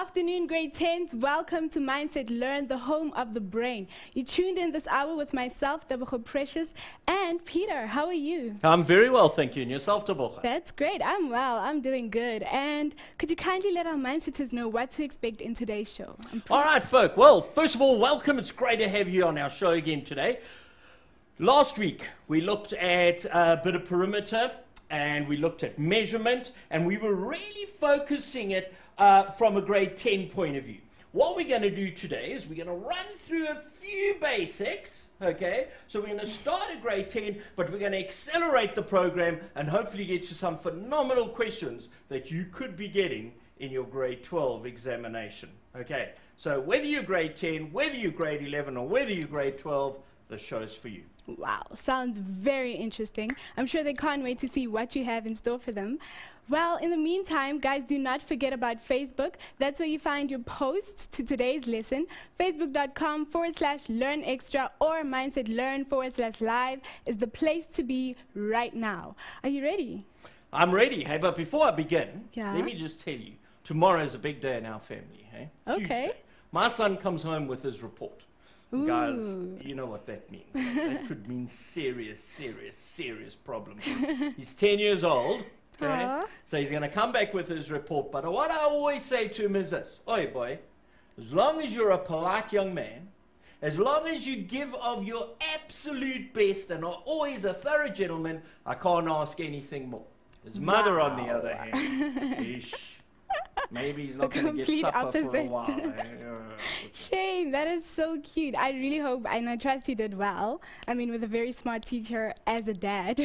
afternoon, grade 10s. Welcome to Mindset Learn, the home of the brain. You tuned in this hour with myself, Tebogo Precious, and Peter. How are you? I'm very well, thank you. And yourself, Tebogo? That's great. I'm well. I'm doing good. And could you kindly let our Mindsetters know what to expect in today's show? All right, folk. Well, first of all, welcome. It's great to have you on our show again today. Last week, we looked at a bit of perimeter, and we looked at measurement, and we were really focusing it from a grade 10 point of view. What we're going to do today is we're going to run through a few basics, okay? So we're going to start at grade 10, but we're going to accelerate the program and hopefully get you some phenomenal questions that you could be getting in your grade 12 examination, okay? So whether you're grade 10, whether you're grade 11, or whether you're grade 12, the show's for you. Wow, sounds very interesting. I'm sure they can't wait to see what you have in store for them. Well, in the meantime, guys, do not forget about Facebook. That's where you find your posts to today's lesson. Facebook.com/learnextra or mindsetlearn/live is the place to be right now. Are you ready? I'm ready. Hey, but before I begin, Yeah. let me just tell you, tomorrow is a big day in our family. Hey? Huge Okay. day. My son comes home with his report. Ooh. Guys, you know what that means. That could mean serious problems. He's 10 years old, okay? Aw. So he's going to come back with his report. But what I always say to him is this: oi, boy, as long as you're a polite young man, as long as you give of your absolute best and are always a thorough gentleman, I can't ask anything more. His mother, on the other hand, maybe he's not going to get complete supper for a opposite. while. Shame, that is so cute. I really hope, and I trust he did well. I mean, with a very smart teacher as a dad.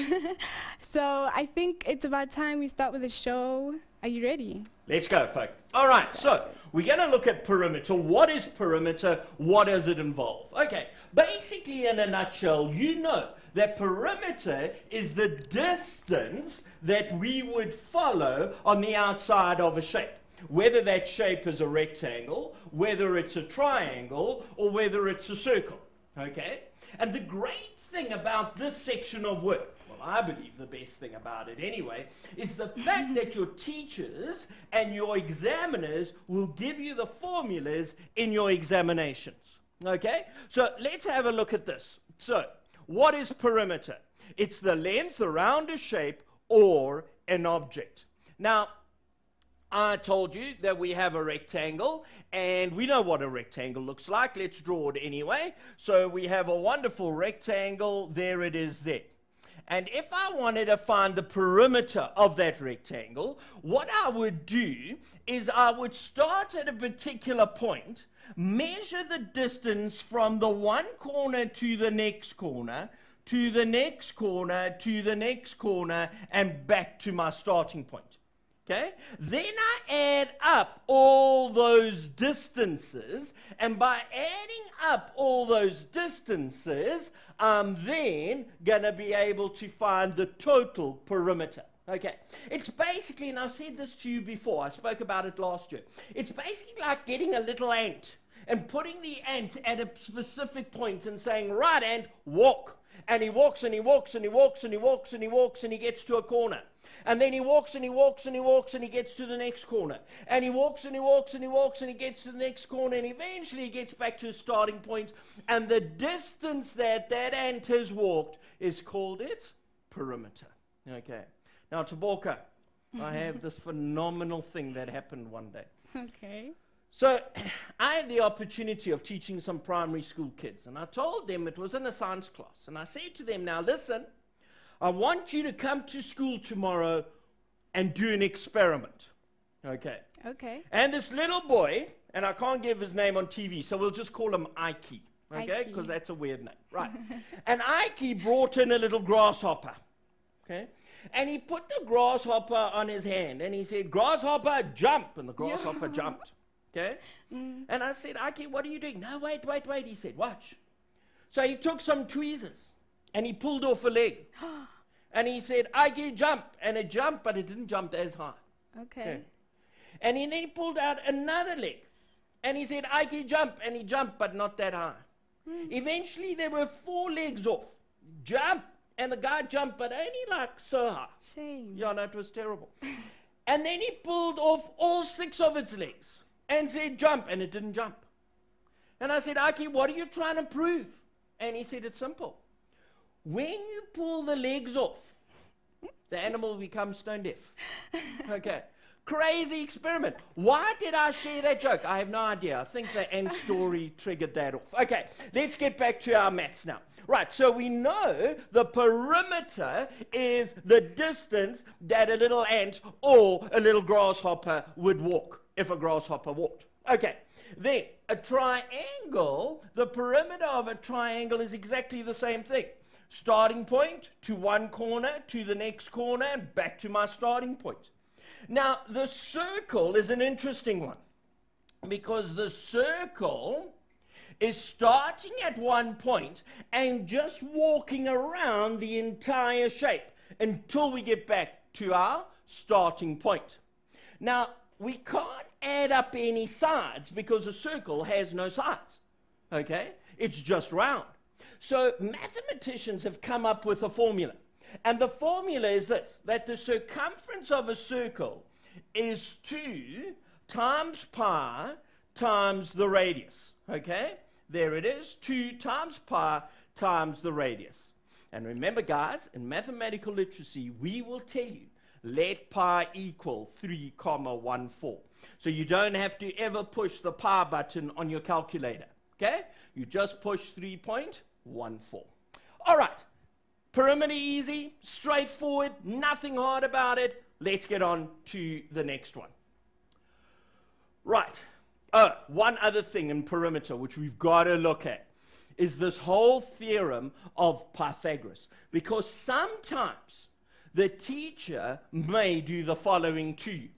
So I think it's about time we start with the show. Are you ready? Let's go, folk. All right, so we're going to look at perimeter. What is perimeter? What does it involve? Okay, basically in a nutshell, you know that perimeter is the distance that we would follow on the outside of a shape. Whether that shape is a rectangle, whether it's a triangle, or whether it's a circle, okay? And the great thing about this section of work, well, I believe the best thing about it anyway, is the fact that your teachers and your examiners will give you the formulas in your examinations, okay? So let's have a look at this. So, what is perimeter? It's the length around a shape or an object. Now, I told you that we have a rectangle, and we know what a rectangle looks like. Let's draw it anyway. So we have a wonderful rectangle. There it is there. And if I wanted to find the perimeter of that rectangle, what I would do is I would start at a particular point, measure the distance from the one corner to the next corner, to the next corner, to the next corner, and back to my starting point. Okay? Then I add up all those distances, and by adding up all those distances, I'm then going to be able to find the total perimeter. Okay, it's basically, and I've said this to you before, I spoke about it last year, it's basically like getting a little ant and putting the ant at a specific point and saying, right, ant, walk. And he walks and he walks and he walks and he walks and he walks and he gets to a corner. And then he walks and he walks and he walks and he gets to the next corner. And he walks and he walks and he walks and he gets to the next corner, and eventually he gets back to his starting point. And the distance that that ant has walked is called its perimeter. Okay. Now, Tebogo, I have this phenomenal thing that happened one day. Okay. So I had the opportunity of teaching some primary school kids, and I told them, it was in a science class, and I said to them, now listen, I want you to come to school tomorrow and do an experiment. Okay. Okay. And this little boy, and I can't give his name on TV, so we'll just call him Ike, okay, because that's a weird name. Right. And Ike brought in a little grasshopper, okay, and he put the grasshopper on his hand, and he said, grasshopper, jump, and the grasshopper jumped. Okay? And I said, Ike, what are you doing? No, wait. He said, watch. So he took some tweezers and he pulled off a leg. And he said, Ike, jump. And it jumped, but it didn't jump as high. Okay. And then he pulled out another leg. And he said, Ike, jump. And he jumped, but not that high. Eventually, there were 4 legs off. Jump. And the guy jumped, but only like so high. Shame. Yeah, no, it was terrible. And then he pulled off all 6 of its legs. and said, jump, and it didn't jump. And I said, Aki, what are you trying to prove? And he said, it's simple. When you pull the legs off, the animal becomes stone deaf. Okay. Crazy experiment. Why did I share that joke? I have no idea. I think the ant story triggered that off. Okay, let's get back to our maths now. Right, so we know the perimeter is the distance that a little ant or a little grasshopper would walk if a grasshopper walked. Okay, then a triangle, the perimeter of a triangle is exactly the same thing. Starting point to one corner, to the next corner, and back to my starting point. Now, the circle is an interesting one because the circle is starting at one point and just walking around the entire shape until we get back to our starting point. Now, we can't add up any sides because a circle has no sides, okay? It's just round. So mathematicians have come up with a formula. And the formula is this, that the circumference of a circle is 2 times pi times the radius. Okay? There it is, 2 times pi times the radius. And remember, guys, in mathematical literacy, we will tell you, let pi equal 3,14. So you don't have to ever push the pi button on your calculator. Okay? You just push 3.14. All right. Perimeter easy, straightforward, nothing hard about it. Let's get on to the next one. Right. Oh, one other thing in perimeter which we've got to look at is this whole theorem of Pythagoras. Because sometimes the teacher may do the following to you.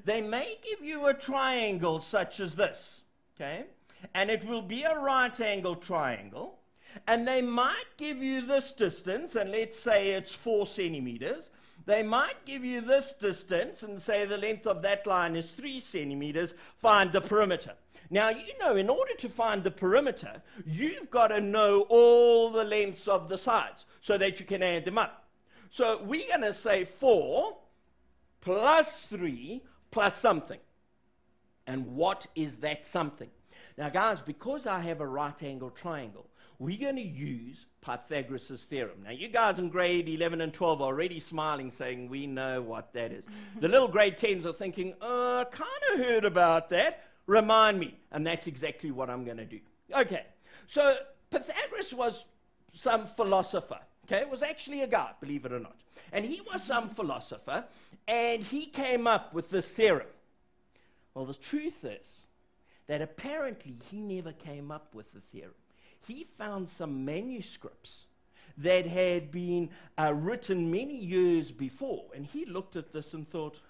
They may give you a triangle such as this, okay? And it will be a right angle triangle. And they might give you this distance, and let's say it's 4 centimeters. They might give you this distance and say the length of that line is 3 centimeters. Find the perimeter. Now, you know, in order to find the perimeter, you've got to know all the lengths of the sides so that you can add them up. So we're going to say 4 plus 3 plus something. And what is that something? Now, guys, because I have a right angle triangle, we're going to use Pythagoras' theorem. Now, you guys in grade 11 and 12 are already smiling, saying, we know what that is. The little grade 10s are thinking, kind of heard about that. Remind me. And that's exactly what I'm going to do. Okay, so Pythagoras was some philosopher. Okay, it was actually a guy, believe it or not. And he was some philosopher, and he came up with this theorem. Well, the truth is that apparently he never came up with the theorem. He found some manuscripts that had been written many years before. And he looked at this and thought,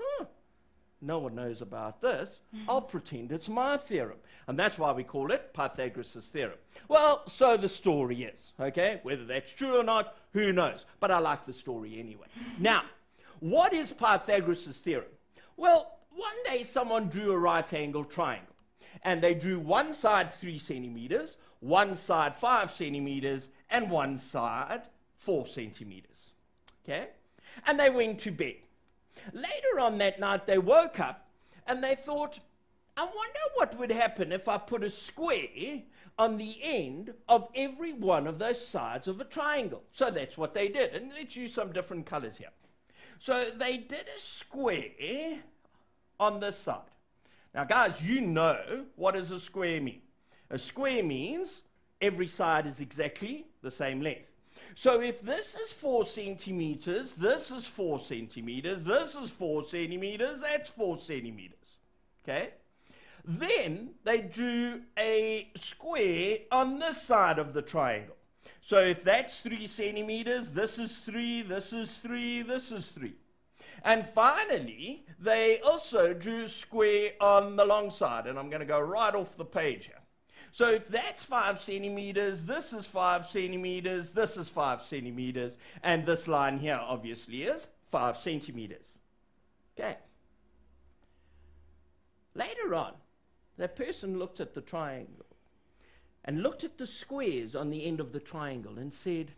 no one knows about this. I'll pretend it's my theorem. And that's why we call it Pythagoras' theorem. Well, so the story is, okay? Whether that's true or not, who knows? But I like the story anyway. Now, what is Pythagoras' theorem? Well, one day someone drew a right angle triangle. And they drew one side 3 centimeters, one side 5 centimeters, and one side 4 centimeters. Okay? And they went to bed. Later on that night, they woke up and they thought, I wonder what would happen if I put a square on the end of every one of those sides of a triangle. So that's what they did. And let's use some different colors here. So they did a square on this side. Now, guys, you know what does a square mean. A square means every side is exactly the same length. So if this is 4 centimeters, this is 4 centimeters, this is 4 centimeters, that's 4 centimeters. Okay? Then they drew a square on this side of the triangle. So if that's 3 centimeters, this is 3, this is 3, this is 3. And finally, they also drew a square on the long side. And I'm going to go right off the page here. So if that's 5 centimeters, this is 5 centimeters, this is 5 centimeters, and this line here obviously is 5 centimeters. Okay. Later on, that person looked at the triangle and looked at the squares on the end of the triangle and said,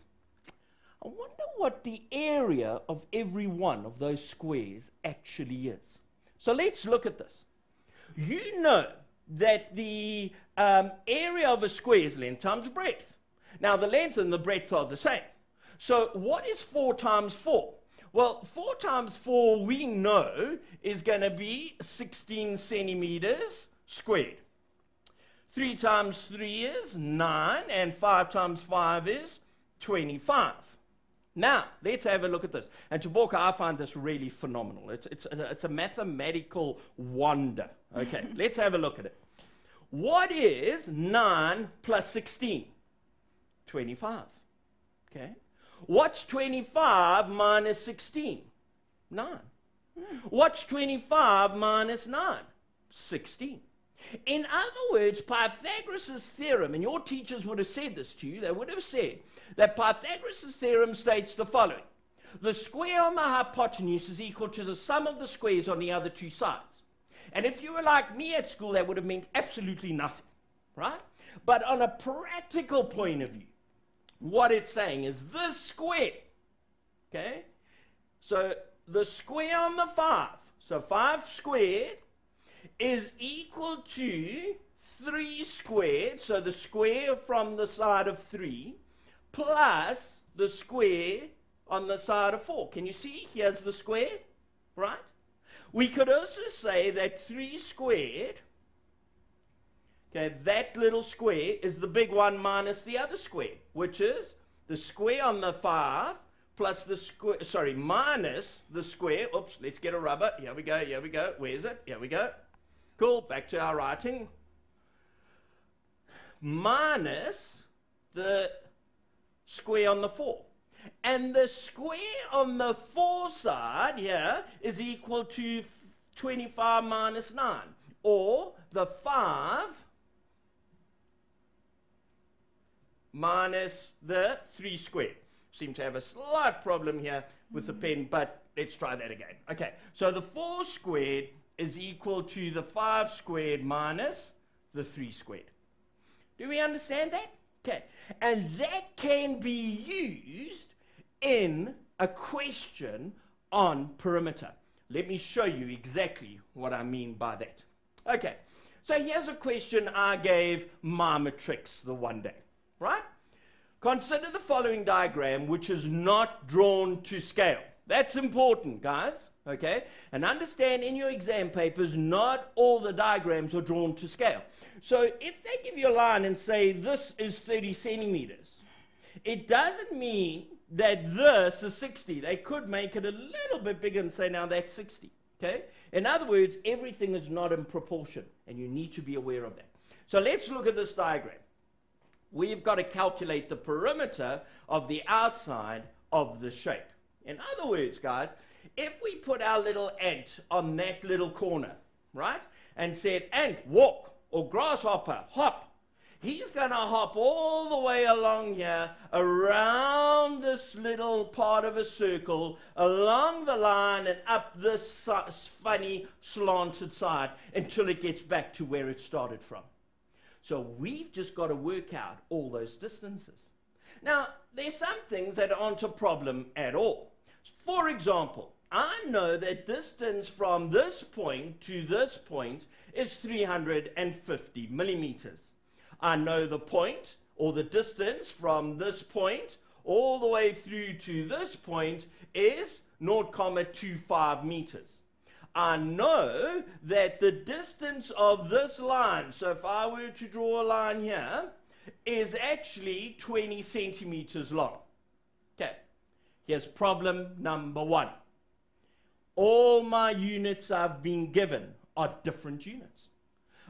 I wonder what the area of every one of those squares actually is. So let's look at this. You know that the area of a square is length times breadth. Now, the length and the breadth are the same. So what is 4 times 4? Well, 4 times 4 we know is going to be 16 centimeters squared. 3 times 3 is 9, and 5 times 5 is 25. Now, let's have a look at this. And Taborka, I find this really phenomenal. It's a mathematical wonder. Okay, let's have a look at it. What is 9 plus 16? 25. Okay. What's 25 minus 16? 9. What's 25 minus 9? 16. In other words, Pythagoras' theorem, and your teachers would have said this to you, they would have said that Pythagoras' theorem states the following. The square on the hypotenuse is equal to the sum of the squares on the other two sides. And if you were like me at school, that would have meant absolutely nothing, right? But on a practical point of view, what it's saying is this square, okay? So the square on the 5, so 5 squared, is equal to 3 squared, so the square from the side of 3, plus the square on the side of 4. Can you see? Here's the square, right? We could also say that 3 squared, okay, that little square is the big one minus the other square, which is the square on the 5 plus the square, minus the square. Oops, let's get a rubber. Here we go, here we go. Where is it? Here we go. Cool, back to our writing. Minus the square on the 4. And the square on the 4 side here is equal to 25 minus 9. Or the 5 minus the 3 squared. Seem to have a slight problem here with the pen, but let's try that again. Okay, so the 4 squared is equal to the 5 squared minus the 3 squared. Do we understand that? Okay. And that can be used in a question on perimeter. Let me show you exactly what I mean by that. Okay. So here's a question I gave my matrics the one day, right? Consider the following diagram, which is not drawn to scale. That's important, guys. Okay, and understand in your exam papers, not all the diagrams are drawn to scale. So if they give you a line and say this is 30 centimeters, it doesn't mean that this is 60. They could make it a little bit bigger and say, now that's 60. Okay? In other words, everything is not in proportion, and you need to be aware of that. So let's look at this diagram. We've got to calculate the perimeter of the outside of the shape. In other words, guys, if we put our little ant on that little corner, right, and said, ant, walk, or grasshopper, hop, he's going to hop all the way along here, around this little part of a circle, along the line and up this funny slanted side until it gets back to where it started from. So we've just got to work out all those distances. Now, there's some things that aren't a problem at all. For example, I know that distance from this point to this point is 350 millimeters. I know the point, or the distance from this point all the way through to this point is 0.25 meters. I know that the distance of this line, so if I were to draw a line here, is actually 20 centimeters long. Okay, here's problem number 1. All my units I've been given are different units.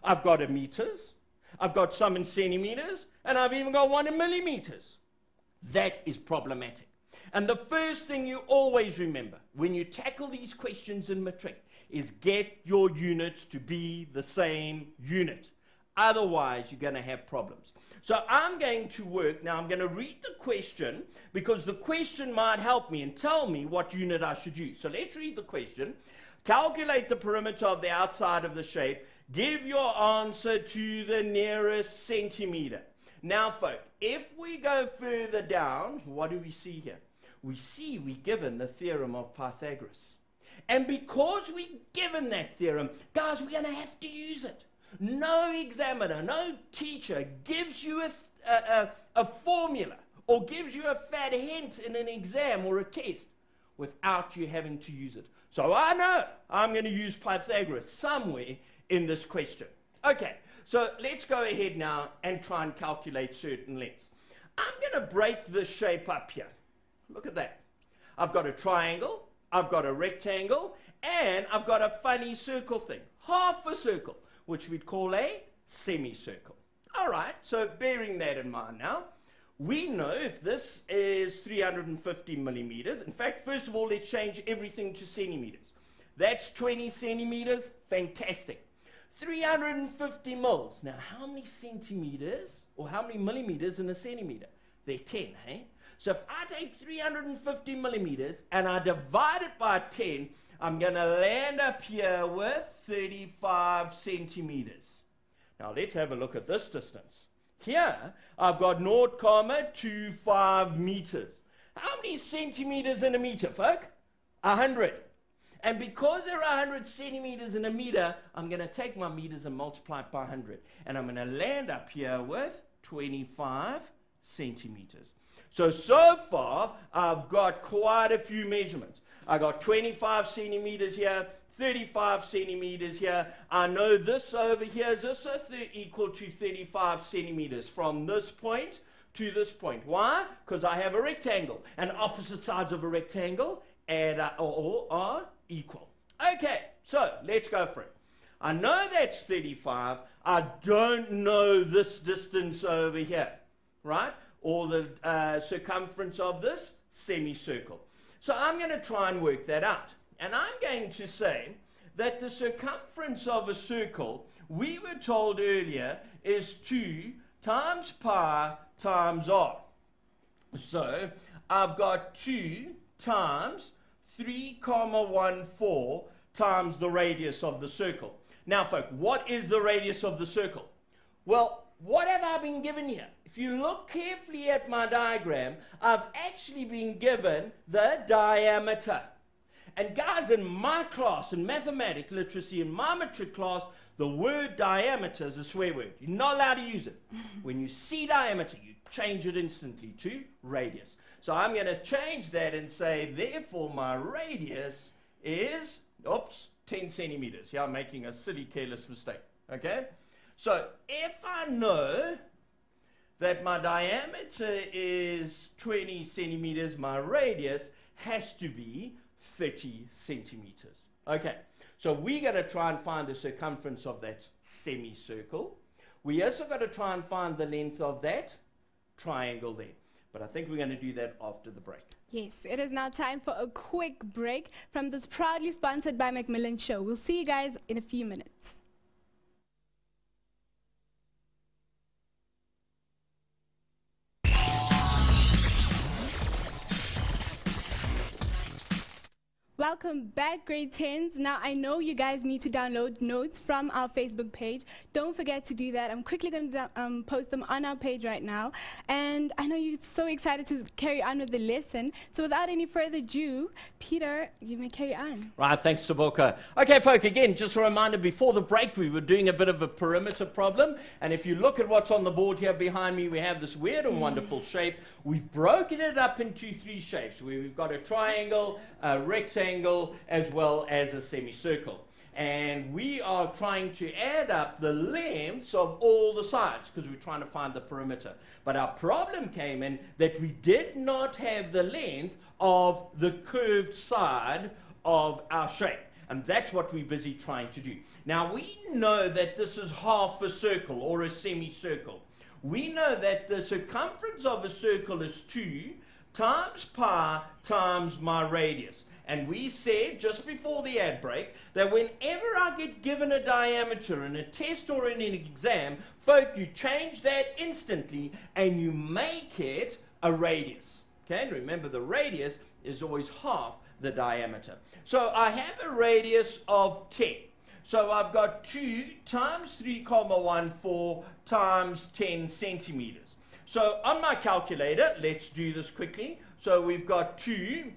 I've got in meters, I've got some in centimeters, and I've even got one in millimeters. That is problematic. And the first thing you always remember when you tackle these questions in matric is get your units to be the same unit. Otherwise, you're going to have problems. So I'm going to work, now I'm going to read the question because the question might help me and tell me what unit I should use. So let's read the question. Calculate the perimeter of the outside of the shape. Give your answer to the nearest centimeter. Now, folks, if we go further down, what do we see here? We see we're given the theorem of Pythagoras. And because we're given that theorem, guys, we're going to have to use it. no examiner, no teacher gives you a formula or gives you a fat hint in an exam or a test without you having to use it. So I know I'm going to use Pythagoras somewhere in this question. Okay, so let's go ahead now and try and calculate certain lengths. I'm going to break this shape up here. Look at that. I've got a triangle, I've got a rectangle, and I've got a funny circle thing. Half a circle, which we'd call a semicircle. All right, so bearing that in mind now, we know if this is 350 millimeters. In fact, first of all, let's change everything to centimeters. That's 20 centimeters. Fantastic. 350 mils. Now, how many centimeters or how many millimeters in a centimeter? They're 10, hey? So if I take 350 millimeters and I divide it by 10, I'm going to land up here with 35 centimeters. Now, let's have a look at this distance. Here, I've got 0.25 meters. How many centimeters in a meter, folk? 100. And because there are 100 centimeters in a meter, I'm going to take my meters and multiply it by 100. And I'm going to land up here with 25 centimeters. So far, I've got quite a few measurements. I got 25 centimeters here, 35 centimeters here. I know this over here is also equal to 35 centimeters from this point to this point. Why? Because I have a rectangle, and opposite sides of a rectangle are equal. Okay, so let's go for it. I know that's 35. I don't know this distance over here, right? Or the circumference of this semicircle. So I'm going to try and work that out. And I'm going to say that the circumference of a circle, we were told earlier, is 2 times pi times r. So I've got 2 times 3,14 times the radius of the circle. Now, folk, what is the radius of the circle? Well, what have I been given here? If you look carefully at my diagram, I've actually been given the diameter. And guys, in my class, in mathematics literacy, in my matric class, the word diameter is a swear word. You're not allowed to use it. When you see diameter, you change it instantly to radius. So I'm going to change that and say, therefore, my radius is, 10 centimeters. Yeah, I'm making a silly, careless mistake. Okay? So if I know that my diameter is 20 centimeters, my radius has to be 30 centimeters. Okay, so we're going to try and find the circumference of that semicircle. We also got to try and find the length of that triangle there. But I think we're going to do that after the break. Yes, it is now time for a quick break from this proudly sponsored by Macmillan show. We'll see you guys in a few minutes. Welcome back, grade 10s. Now, I know you guys need to download notes from our Facebook page. Don't forget to do that. I'm quickly going to post them on our page right now. And I know you're so excited to carry on with the lesson. So without any further ado, Peter, you may carry on. Right, thanks, Taboka. Okay, folk, again, just a reminder, before the break, we were doing a bit of a perimeter problem. And if you look at what's on the board here behind me, we have this weird and wonderful shape. We've broken it up into 3 shapes. We've got a triangle, a rectangle, as well as a semicircle. And we are trying to add up the lengths of all the sides because we're trying to find the perimeter. But our problem came in that we did not have the length of the curved side of our shape. And that's what we're busy trying to do. Now, we know that this is half a circle or a semicircle. We know that the circumference of a circle is 2 times pi times my radius. And we said just before the ad break that whenever I get given a diameter in a test or in an exam, folk, you change that instantly and you make it a radius. Okay, and remember the radius is always half the diameter. So I have a radius of 10. So I've got 2 times 3,14 times 10 centimeters. So on my calculator, let's do this quickly. So we've got 2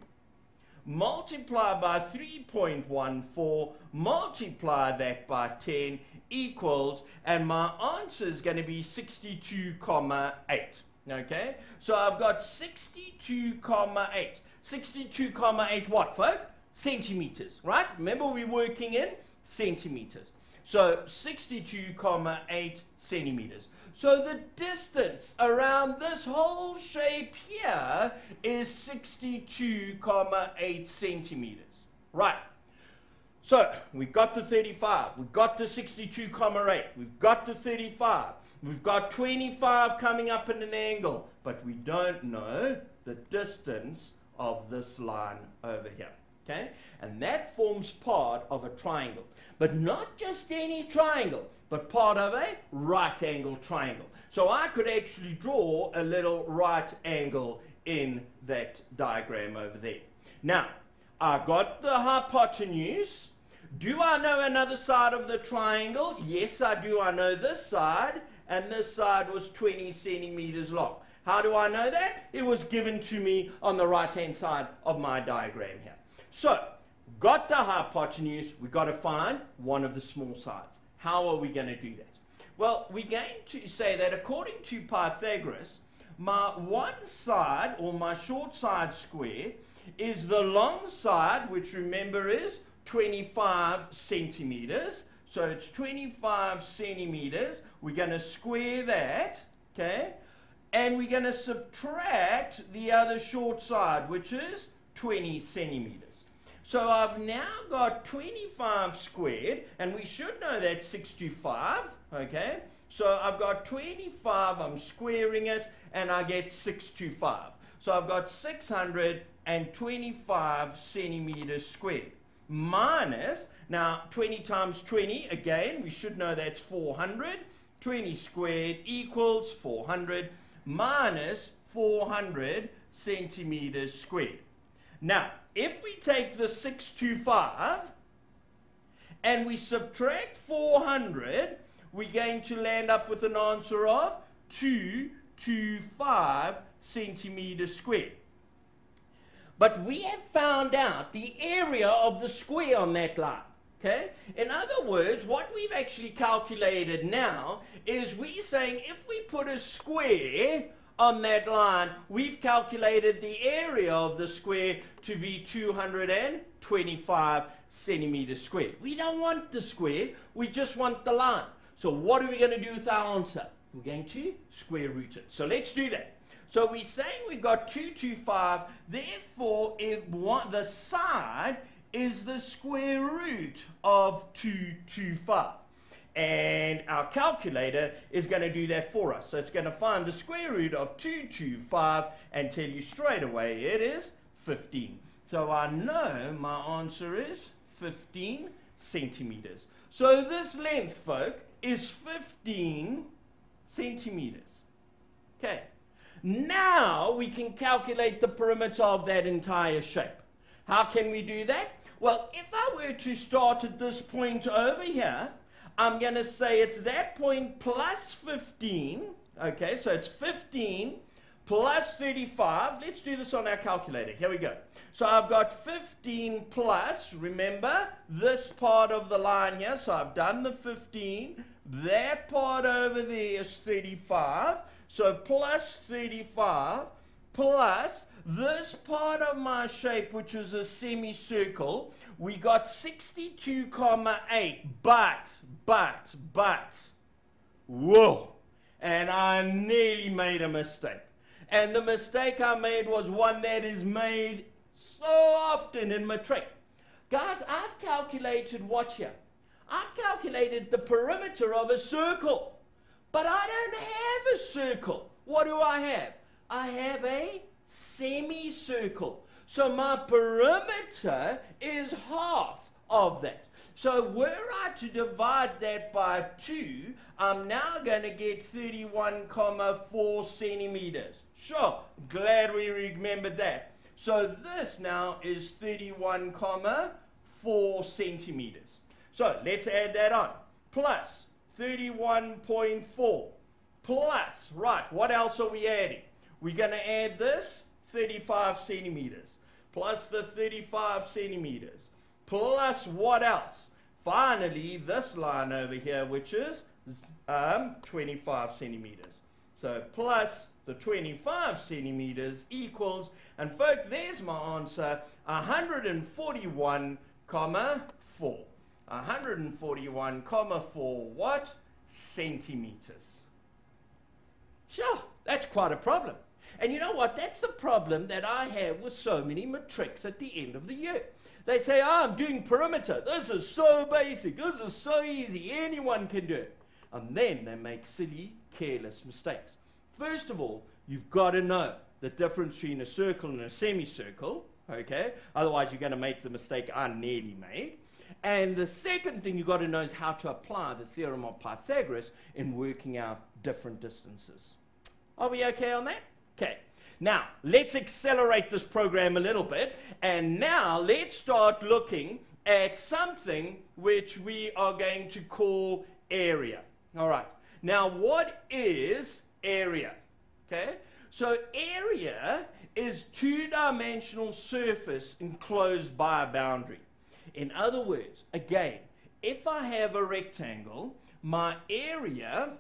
multiply by 3.14, multiply that by 10 equals, and my answer is going to be 62,8. Okay, so I've got 62,8. 62,8 what, folk? Centimeters, right? Remember we're working in centimeters. So 62,8 centimeters. So the distance around this whole shape here is 62,8 centimeters. Right. So we've got the 35, we've got the 62,8, we've got the 35, we've got 25 coming up in an angle, but we don't know the distance of this line over here. Okay? And that forms part of a triangle. But not just any triangle, but part of a right angle triangle. So I could actually draw a little right angle in that diagram over there. Now, I got the hypotenuse. Do I know another side of the triangle? Yes, I do. I know this side, and this side was 20 centimeters long. How do I know that? It was given to me on the right-hand side of my diagram here. So, got the hypotenuse, we've got to find one of the small sides. How are we going to do that? Well, we're going to say that according to Pythagoras, my one side, or my short side square, is the long side, which remember is 25 centimeters. So it's 25 centimeters. We're going to square that, okay? And we're going to subtract the other short side, which is 20 centimeters. So I've now got 25 squared, and we should know that's 625, okay? So I've got 25, I'm squaring it, and I get 625. So I've got 625 centimeters squared. Minus, now 20 times 20, again, we should know that's 400. 20 squared equals 400 minus 400 centimeters squared. Now, if we take the 625 and we subtract 400, we're going to land up with an answer of 225 centimeters squared. But we have found out the area of the square on that line. Okay? In other words, what we've actually calculated now is we're saying if we put a square on that line, we've calculated the area of the square to be 225 centimeters squared. We don't want the square, we just want the line. So what are we going to do with our answer? We're going to square root it. So let's do that. So we're saying we've got 225, therefore if the side is the square root of 225. And our calculator is going to do that for us. So it's going to find the square root of 225 and tell you straight away it is 15. So I know my answer is 15 centimeters. So this length, folk, is 15 centimeters. Okay. Now we can calculate the perimeter of that entire shape. How can we do that? Well, if I were to start at this point over here, I'm going to say it's that point plus 15. Okay, so it's 15 plus 35. Let's do this on our calculator. Here we go. So I've got 15 plus, remember, this part of the line here. So I've done the 15. That part over there is 35. So plus 35 plus this part of my shape, which is a semicircle, we got 62,8, but, whoa, and I nearly made a mistake. And the mistake I made was one that is made so often in matric. Guys, I've calculated what here? I've calculated the perimeter of a circle. But I don't have a circle. What do I have? I have a semicircle. So my perimeter is half of that. So were I to divide that by 2, I'm now going to get 31,4 centimeters. Sure, glad we remembered that. So this now is 31,4 centimeters. So let's add that on. Plus 31.4 plus, right, what else are we adding? We're going to add this 35 centimeters plus the 35 centimeters plus what else? finally this line over here, which is 25 centimeters. So plus the 25 centimeters equals, and folks, there's my answer, 141,4. 141,4 what? Centimeters. Sure, that's quite a problem. And you know what? That's the problem that I have with so many matrics at the end of the year. They say, oh, I'm doing perimeter. This is so basic. This is so easy. Anyone can do it. And then they make silly, careless mistakes. First of all, you've got to know the difference between a circle and a semicircle. Okay? Otherwise, you're going to make the mistake I nearly made. And the second thing you've got to know is how to apply the theorem of Pythagoras in working out different distances. Are we okay on that? Okay. Now, let's accelerate this program a little bit. And now, let's start looking at something which we are going to call area. All right. Now, what is area? Okay. So, area is two-dimensional surface enclosed by a boundary. In other words, again, if I have a rectangle, my area,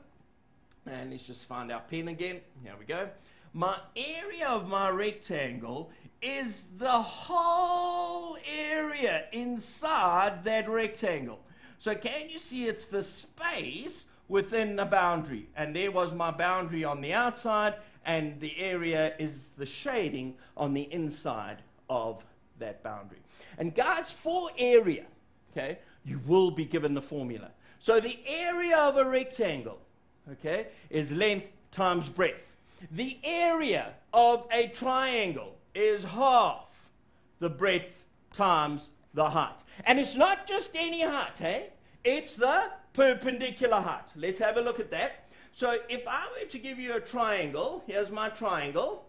and let's just find our pen again. Here we go. My area of my rectangle is the whole area inside that rectangle. So can you see it's the space within the boundary? And there was my boundary on the outside, and the area is the shading on the inside of that boundary. And guys, for area, okay, you will be given the formula. So the area of a rectangle, okay, is length times breadth. The area of a triangle is half the breadth times the height. And it's not just any height, eh? It's the perpendicular height. Let's have a look at that. So if I were to give you a triangle, here's my triangle,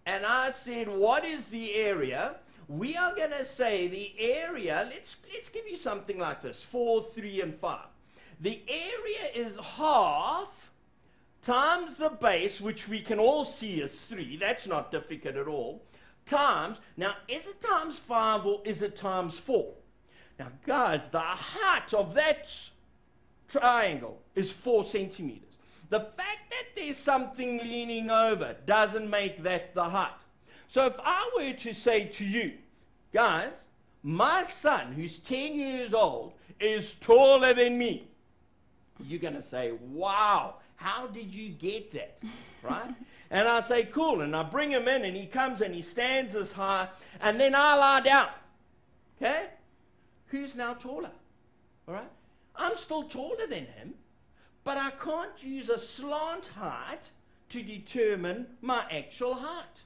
and I said, what is the area? We are going to say the area, let's give you something like this, 4, 3, and 5. The area is half times the base, which we can all see as 3. That's not difficult at all. Times, now is it times 5 or is it times 4? Now guys, the height of that triangle is 4 centimeters. The fact that there's something leaning over doesn't make that the height. So if I were to say to you, guys, my son, who's 10 years old, is taller than me, you're going to say, wow, how did you get that? Right? And I say, cool. And I bring him in, and he comes and he stands as high, and then I lie down. Okay? Who's now taller? All right? I'm still taller than him, but I can't use a slant height to determine my actual height.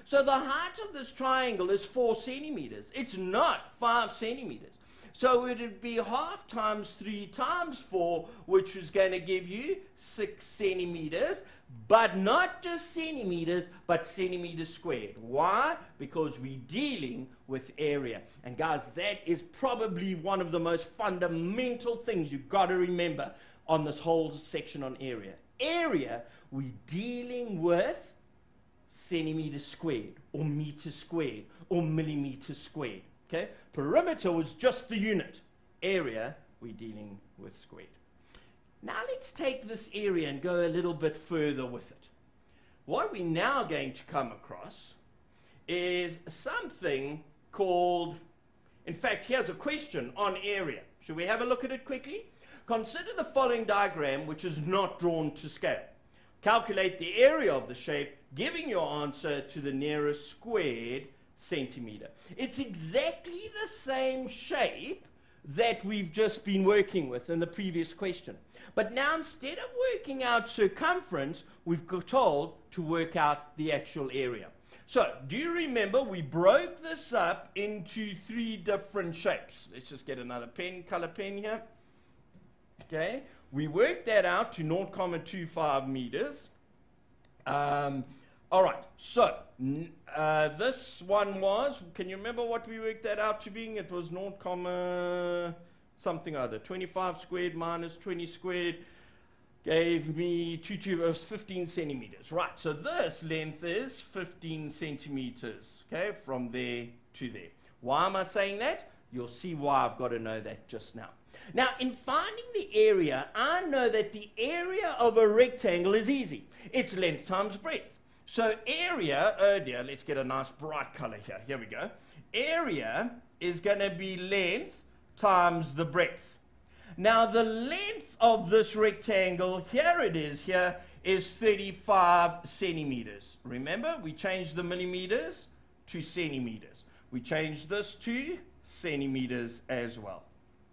So the height of this triangle is 4 centimeters. It's not 5 centimeters. So it would be half times 3 times 4, which is going to give you 6 centimeters, but not just centimeters, but centimeters squared. Why? Because we're dealing with area. And guys, that is probably one of the most fundamental things you've got to remember on this whole section on area. Area, we're dealing with centimeters squared, or meters squared, or millimeters squared. Okay? Perimeter was just the unit. Area, we're dealing with squared. Now let's take this area and go a little bit further with it. What we're now going to come across is something called, in fact, here's a question on area. Should we have a look at it quickly? Consider the following diagram, which is not drawn to scale. Calculate the area of the shape, giving your answer to the nearest squared centimeter. It's exactly the same shape that we've just been working with in the previous question. But now instead of working out circumference, we've got told to work out the actual area. So, do you remember we broke this up into 3 different shapes? Let's just get another pen, color pen here. Okay, we worked that out to 0.25 meters. All right, so this one was, can you remember what we worked that out to being? It was 0, something other. 25 squared minus 20 squared gave me 15 centimeters. Right, so this length is 15 centimeters, okay, from there to there. Why am I saying that? You'll see why I've got to know that just now. Now, in finding the area, I know that the area of a rectangle is easy. It's length times breadth. So area, oh dear, let's get a nice bright color here. Here we go. Area is going to be length times the breadth. Now, the length of this rectangle, here it is, here, is 35 centimeters. Remember, we changed the millimeters to centimeters. We changed this to centimeters as well.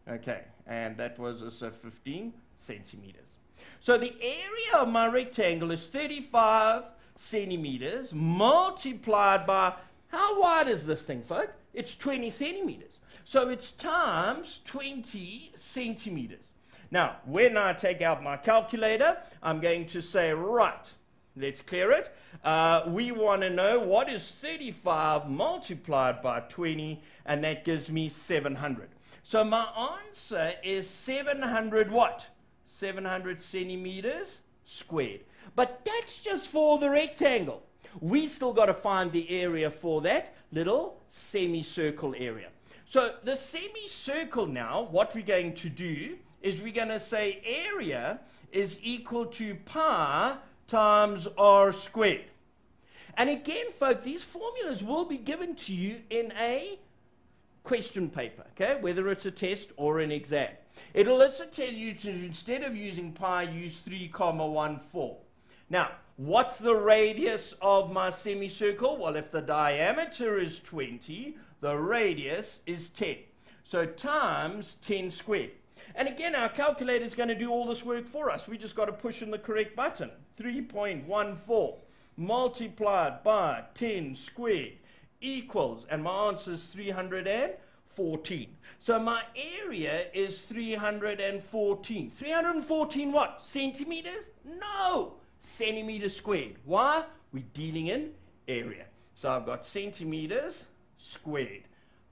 Okay, and that was also 15 centimeters. So the area of my rectangle is 35 centimeters multiplied by, how wide is this thing, folks? It's 20 centimeters. So it's times 20 centimeters. Now, when I take out my calculator, I'm going to say, right, let's clear it. We want to know what is 35 multiplied by 20, and that gives me 700. So my answer is 700 what? 700 centimeters squared. But that's just for the rectangle. We still got to find the area for that little semicircle area. So the semicircle now, what we're going to do is we're going to say area is equal to pi times r squared. And again, folks, these formulas will be given to you in a question paper, okay, whether it's a test or an exam. It'll also tell you to, instead of using pi, use 3,14. Now, what's the radius of my semicircle? Well, if the diameter is 20, the radius is 10. So times 10 squared. And again, our calculator is going to do all this work for us. We just got to push in the correct button. 3.14 multiplied by 10 squared equals, and my answer is 314. So my area is 314. 314 what? Centimeters? No! Centimeters squared. Why? We're dealing in area. So I've got centimeters squared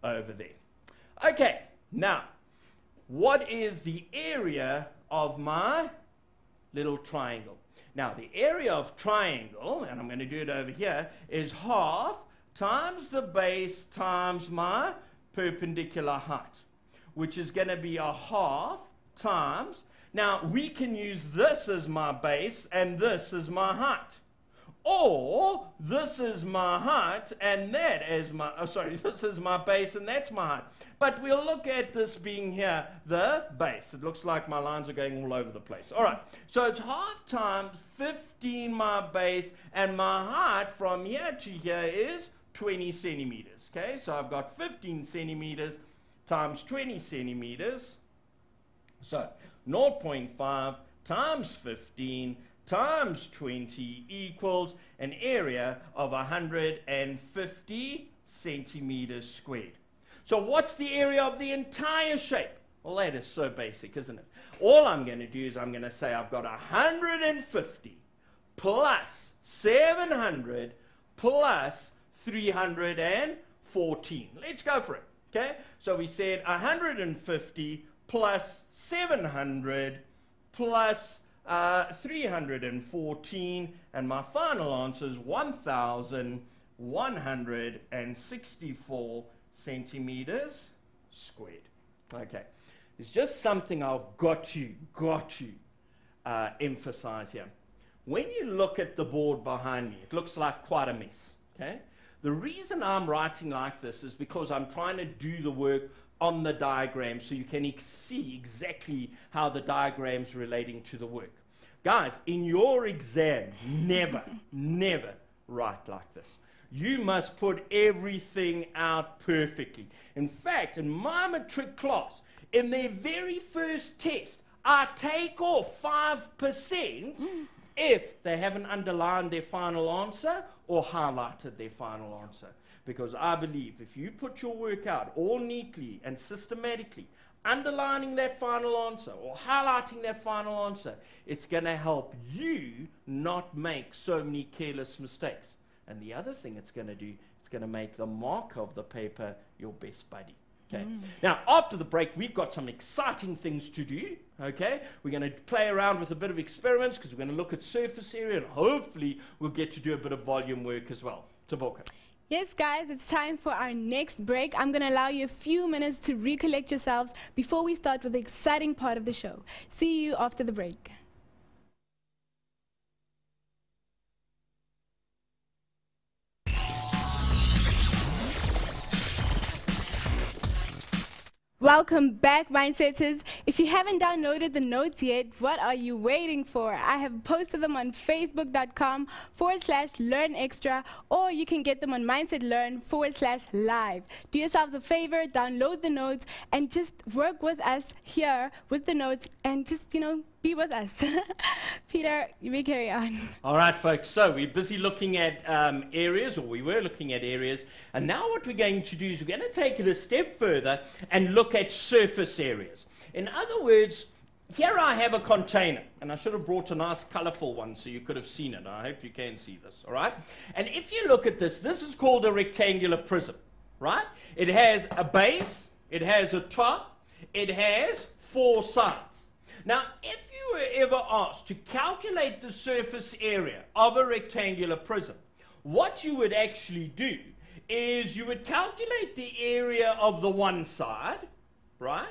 over there. Okay, now, what is the area of my little triangle? Now, the area of triangle, and I'm going to do it over here, is half times the base times my perpendicular height, which is going to be a half times. Now, we can use this as my base and this as my height. Or this is my height and that as my, this is my base and that's my height. But we'll look at this being here, the base. It looks like my lines are going all over the place. All right, so it's half times 15 my base, and my height from here to here is 20 centimeters. Okay, so I've got 15 centimeters times 20 centimeters. So 0.5 times 15 times 20 equals an area of 150 centimeters squared. So what's the area of the entire shape? Well, that is so basic, isn't it? All I'm going to do is I'm going to say I've got 150 plus 700 plus 314. Let's go for it. Okay? So we said 150 plus 700 plus 314, and my final answer is 1,164 centimeters squared. Okay, it's just something I've got to emphasize here. When you look at the board behind me, it looks like quite a mess. Okay, the reason I'm writing like this is because I'm trying to do the work on the diagram so you can see exactly how the diagram's relating to the work. Guys, in your exam, never, never write like this. You must put everything out perfectly. In fact, in my matric class, in their very first test, I take off 5% if they haven't underlined their final answer or highlighted their final answer. Because I believe if you put your work out all neatly and systematically, underlining that final answer or highlighting that final answer, it's going to help you not make so many careless mistakes. And the other thing it's going to do, it's going to make the marker of the paper your best buddy. Okay. Now, after the break, we've got some exciting things to do. Okay. We're going to play around with a bit of experiments because we're going to look at surface area, and hopefully we'll get to do a bit of volume work as well. Taboka. Yes, guys, it's time for our next break. I'm going to allow you a few minutes to recollect yourselves before we start with the exciting part of the show. See you after the break. Welcome back, Mindsetters. If you haven't downloaded the notes yet, what are you waiting for? I have posted them on facebook.com/learnextra, or you can get them on mindsetlearn/live. Do yourselves a favor, download the notes, and just work with us here with the notes, and just, be with us. Peter, you may carry on. All right, folks, so we're busy looking at areas, or we were looking at areas, and now what we're going to do is we're going to take it a step further and look at surface areas. In other words, here I have a container, and I should have brought a nice colorful one so you could have seen it. I hope you can see this, all right? And if you look at this, this is called a rectangular prism, right? It has a base, it has a top, it has 4 sides. Now, if you were ever asked to calculate the surface area of a rectangular prism, what you would actually do is you would calculate the area of the one side, right,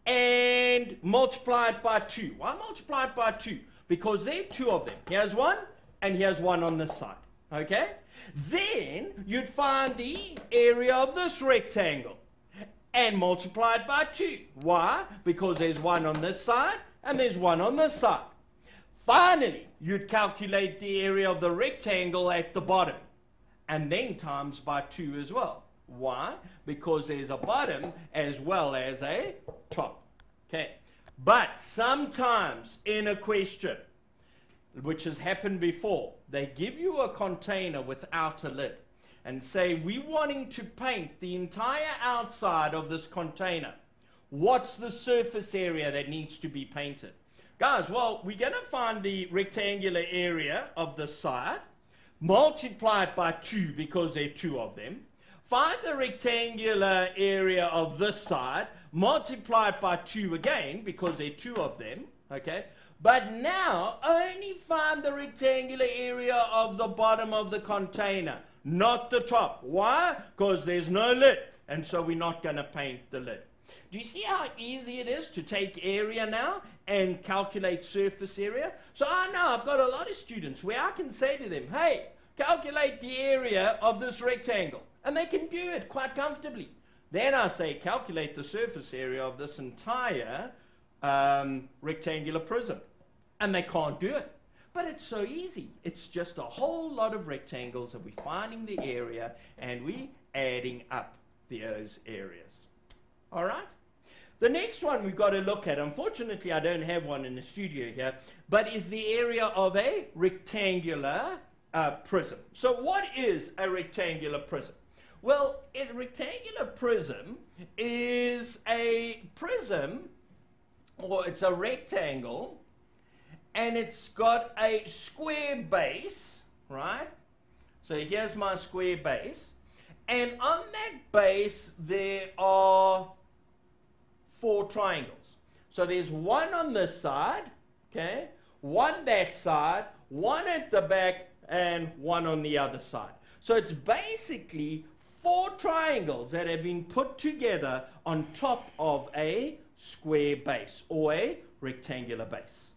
and multiply it by 2. Why multiply it by 2? Because there are 2 of them. Here's one, and here's one on this side, okay? Then you'd find the area of this rectangle and multiply it by 2. Why? Because there's one on this side and there's one on this side. Finally, you'd calculate the area of the rectangle at the bottom and then times by 2 as well. Why? Because there's a bottom as well as a top. Okay. But sometimes in a question, which has happened before, they give you a container without a lid and say, we're wanting to paint the entire outside of this container. What's the surface area that needs to be painted? Guys, well, we're going to find the rectangular area of the side, multiply it by 2 because there are 2 of them, find the rectangular area of this side, multiply it by 2 again because there are 2 of them, okay? But now only find the rectangular area of the bottom of the container, not the top. Why? Because there's no lid, and so we're not going to paint the lid. Do you see how easy it is to take area now and calculate surface area? So I know I've got a lot of students where I can say to them, hey, calculate the area of this rectangle, and they can do it quite comfortably. Then I say, calculate the surface area of this entire rectangular prism, and they can't do it. But it's so easy. It's just a whole lot of rectangles, and we're finding the area, and we're adding up those areas. All right? The next one we've got to look at, unfortunately I don't have one in the studio here, but is the area of a rectangular prism. So what is a rectangular prism? Well, a rectangular prism is a prism, or it's a rectangle, and it's got a square base, right? So here's my square base, and on that base there are 4 triangles. So there's one on this side, okay, one that side, one at the back, and one on the other side. So it's basically 4 triangles that have been put together on top of a square base or a rectangular base.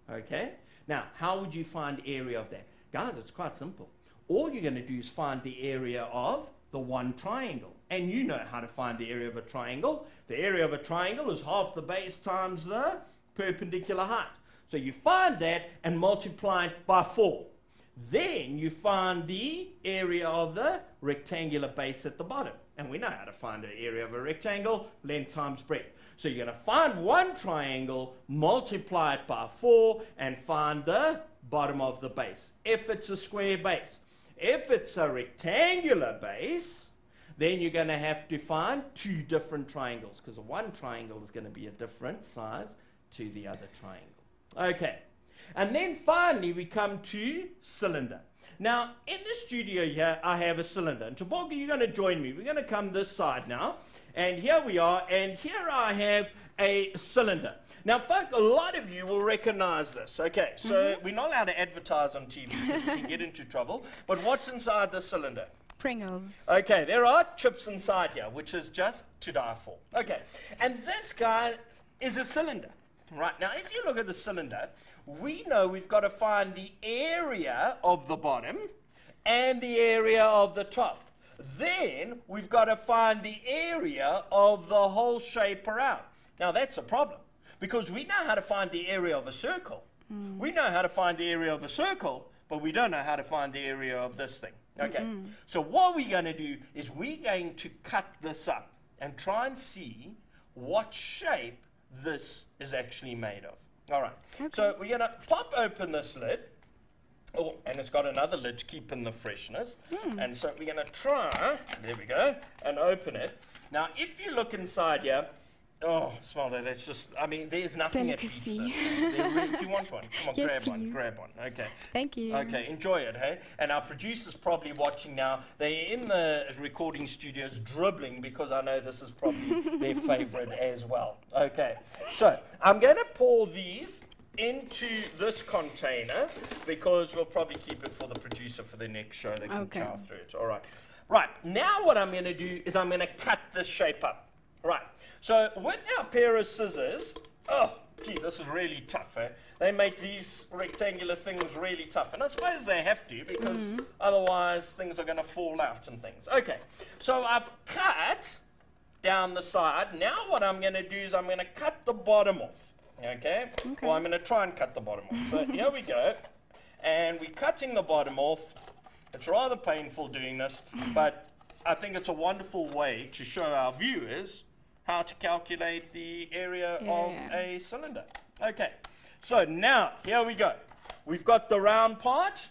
Okay? Now, how would you find area of that? Guys, it's quite simple. All you're going to do is find the area of the one triangle. And you know how to find the area of a triangle. The area of a triangle is half the base times the perpendicular height. So you find that and multiply it by 4. Then you find the area of the rectangular base at the bottom. And we know how to find the area of a rectangle, length times breadth. So you're going to find one triangle, multiply it by 4, and find the bottom of the base, if it's a square base. If it's a rectangular base, then you're going to have to find 2 different triangles, because one triangle is going to be a different size to the other triangle. Okay. And then finally we come to cylinder. Now in the studio here I have a cylinder, and Taboga, you're going to join me. We're going to come this side now, and here we are, and here I have a cylinder. Now folk, a lot of you will recognize this. Okay, so we're not allowed to advertise on TV because we can get into trouble, but what's inside the cylinder? Pringles. Okay, there are chips inside here, which is just to die for. Okay, and this guy is a cylinder. Right, now if you look at the cylinder, we know we've got to find the area of the bottom and the area of the top. Then we've got to find the area of the whole shape around. Now that's a problem, because we know how to find the area of a circle. We know how to find the area of a circle, but we don't know how to find the area of this thing. Okay, so what we're going to do is we're going to cut this up and try and see what shape this is actually made of. All right, so we're going to pop open this lid. Oh, and it's got another lid to keep in the freshness. And so we're going to try, there we go, and open it. Now, if you look inside here, oh, smell that, that's just, I mean, there's nothing that beats this. Really, do you want one? Come on, Yes, grab one, please. grab one. Okay. Thank you. Okay, enjoy it, hey? And our producer's probably watching now. They're in the recording studios dribbling, because I know this is probably their favorite as well. Okay, so I'm going to pour these into this container, because we'll probably keep it for the producer for the next show. They can chow through it. All right. Right, now what I'm going to do is I'm going to cut this shape up. Right, so with our pair of scissors, oh, gee, this is really tough, eh? They make these rectangular things really tough, and I suppose they have to, because otherwise things are going to fall out and things. Okay, so I've cut down the side. Now what I'm going to do is I'm going to cut the bottom off. Okay? Well, I'm going to try and cut the bottom off. So here we go. And we're cutting the bottom off. It's rather painful doing this, but I think it's a wonderful way to show our viewers how to calculate the area of a cylinder. Okay. So now, here we go. We've got the round part.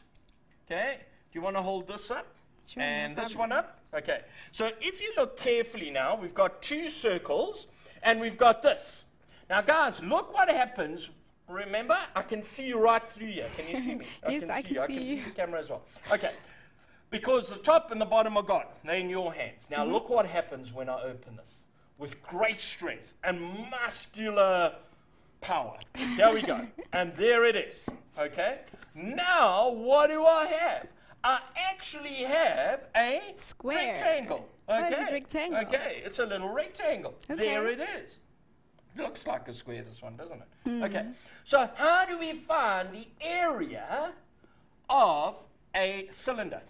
Okay? Do you want to hold this up? Sure, and no this problem. one up? Okay. So if you look carefully now, we've got two circles, and we've got this. Now, guys, look what happens. Remember, I can see you right through here. Can you see me? Yes, I can see I can you. see the camera as well. Okay. Because the top and the bottom are gone. They're in your hands. Now, look what happens when I open this. With great strength and muscular power. There we go. And there it is. Okay? Now, what do I have? I actually have a Square. rectangle. Oh, Okay? it's a rectangle. Okay, it's a little rectangle. Okay. There it is. Looks like a square, this one, doesn't it? Okay, so how do we find the area of a cylinder?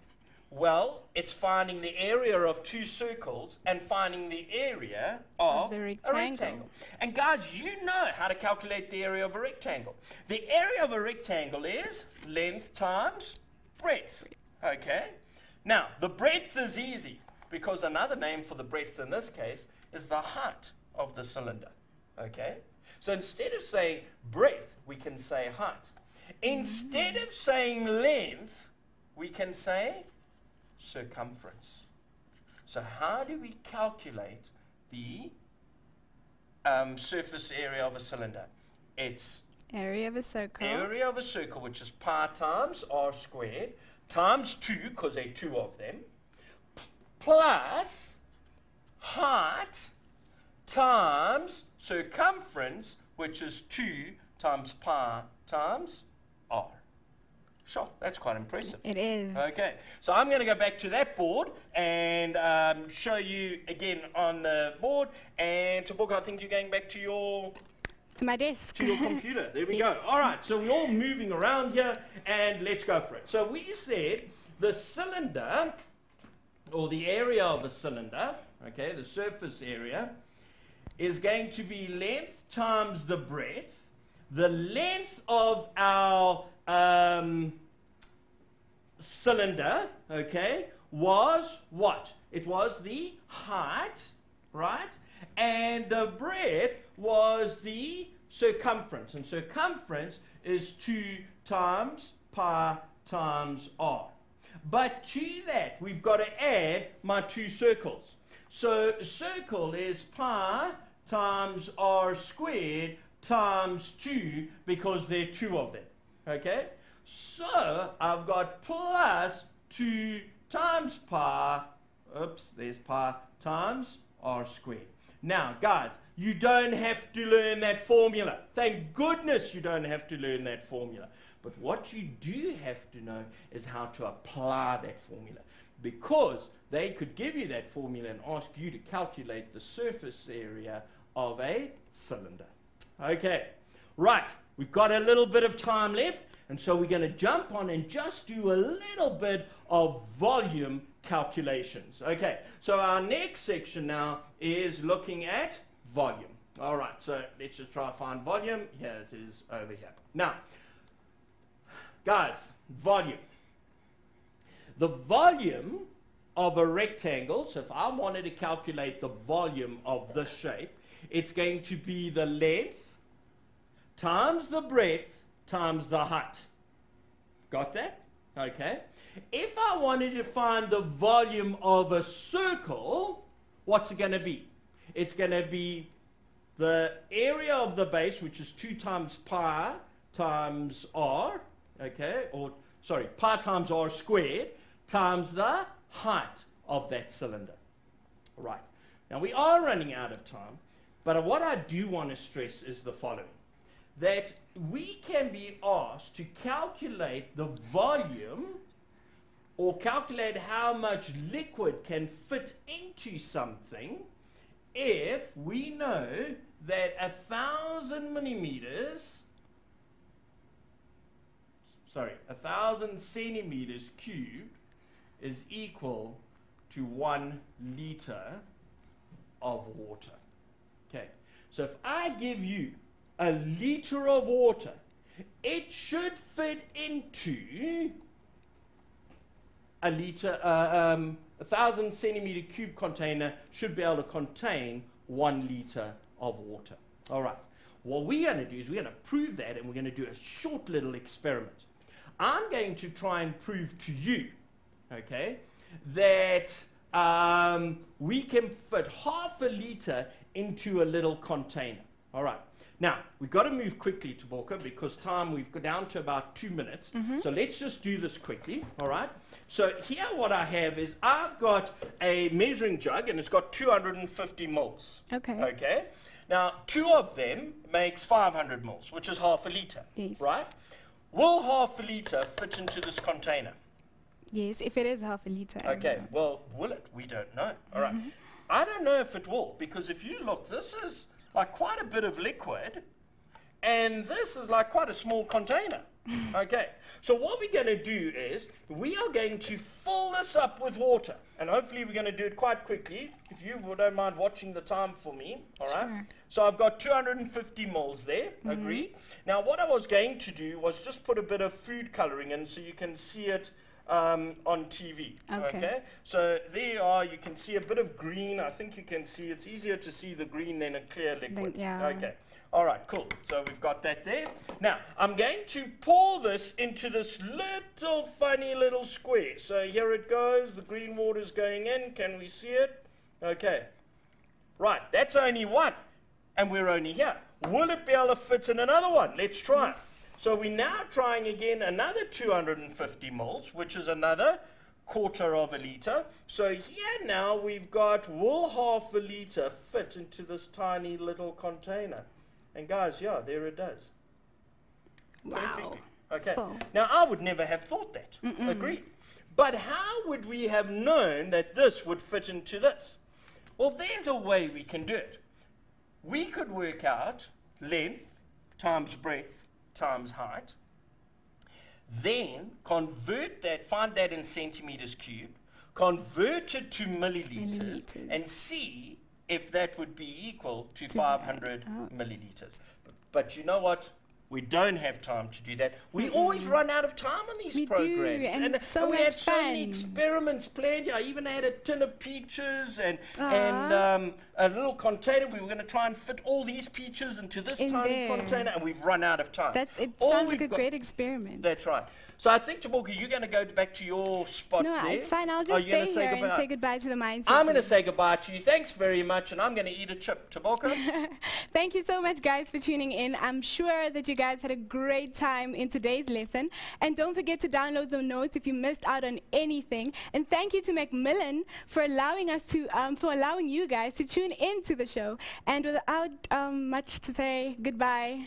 Well, it's finding the area of two circles and finding the area of the a rectangle. rectangle. And guys, you know how to calculate the area of a rectangle. The area of a rectangle is length times breadth. Okay? Now, the breadth is easy, because another name for the breadth in this case is the height of the cylinder. Okay? So instead of saying breadth, we can say height. Instead of saying length, we can say circumference. So how do we calculate the surface area of a cylinder? It's Area of a circle. area of a circle, which is pi times r squared, times 2, because there are two of them, plus height times circumference, which is 2 times pi times r. Sure, that's quite impressive. It is. Okay, so I'm going to go back to that board and show you again on the board. And Tabuk, I think you're going back to your To my desk. to your computer. There we Yes. go. All right, so we're all moving around here, and let's go for it. So we said the cylinder, or the area of a cylinder, okay, the surface area, is going to be length times the breadth. The length of our cylinder, okay, was what? It was the height, right? And the breadth was the circumference. And circumference is 2 times pi times r. But to that, we've got to add my two circles. So circle is pi times r squared times 2, because there are two of them. Okay? So I've got plus 2 times pi, oops, there's pi times r squared. Now, guys, you don't have to learn that formula. Thank goodness you don't have to learn that formula. But what you do have to know is how to apply that formula, because they could give you that formula and ask you to calculate the surface area of a cylinder. Okay, right, we've got a little bit of time left, and so we're going to jump on and just do a little bit of volume calculations. Okay, so our next section now is looking at volume. All right, so let's just try to find volume. Here it is over here. Now, guys, volume. The volume of a rectangle, so if I wanted to calculate the volume of this shape, it's going to be the length times the breadth times the height. Got that? Okay. If I wanted to find the volume of a circle, what's it going to be? It's going to be the area of the base, which is 2 times pi times r, okay, or sorry, pi times r squared, times the height of that cylinder. Right. Now we are running out of time, but what I do want to stress is the following: that we can be asked to calculate the volume, or calculate how much liquid can fit into something, if we know that 1,000 centimeters cubed is equal to 1 liter of water. Okay, so if I give you a liter of water, it should fit into a liter, 1,000 centimeter cube container should be able to contain 1 liter of water. All right. What we're going to do is we're going to prove that, and we're going to do a short little experiment. I'm going to try and prove to you, okay, that we can fit half a liter into a little container. All right. Now, we've got to move quickly to Borka, because time, we've got down to about 2 minutes. So let's just do this quickly, all right? So here what I have is I've got a measuring jug, and it's got 250 mils. Okay. Okay? Now, 2 of them makes 500 mils, which is half a liter, Yes. right? Will half a liter fit into this container? Yes, if it is half a liter. Okay, well, will it? We don't know. All right. I don't know if it will, because if you look, this is like quite a bit of liquid, and this is like quite a small container. Okay, so what we're going to do is we are going to fill this up with water, and hopefully we're going to do it quite quickly, if you don't mind watching the time for me. All right. Sure. So I've got 250 mils there. Agree? Now what I was going to do was just put a bit of food coloring in so you can see it on TV. Okay. So there you are. You can see a bit of green. I think you can see, it's easier to see the green than a clear liquid. Yeah. Okay. All right, cool. So we've got that there. Now, I'm going to pour this into this little funny little square. So here it goes. The green water's going in. Can we see it? Okay. Right, that's only one. And we're only here. Will it be able to fit in another one? Let's try. Yes. So we're now trying again another 250 mils, which is another quarter of a liter. So here now we've got, will half a liter fit into this tiny little container? And guys, yeah, there it does. Wow. Perfectly. Okay. Full. Now I would never have thought that. Agreed. But how would we have known that this would fit into this? Well, there's a way we can do it. We could work out length times breadth times height, then convert that, find that in centimeters cubed, convert it to milliliters, and see if that would be equal to 500 milliliters. But you know what? We don't have time to do that. We always run out of time on these We programs. do, and it's so we much had so many fun. experiments planned. I even had a tin of peaches and Aw. a little container. We were going to try and fit all these peaches into this In tiny there. container, and we've run out of time. It All sounds we've like a got- great experiment. That's right. So I think, Taboka, you're going to go back to your spot No, there. it's fine. I'll Are just you gonna stay say here and goodbye? say goodbye to the mindset. I'm going to team. say goodbye to you. Thanks very much, and I'm going to eat a chip. Taboka? Thank you so much, guys, for tuning in. I'm sure that you guys had a great time in today's lesson. And don't forget to download the notes if you missed out on anything. And thank you to Macmillan for allowing us to, for allowing you guys to tune into the show. And without much to say, goodbye.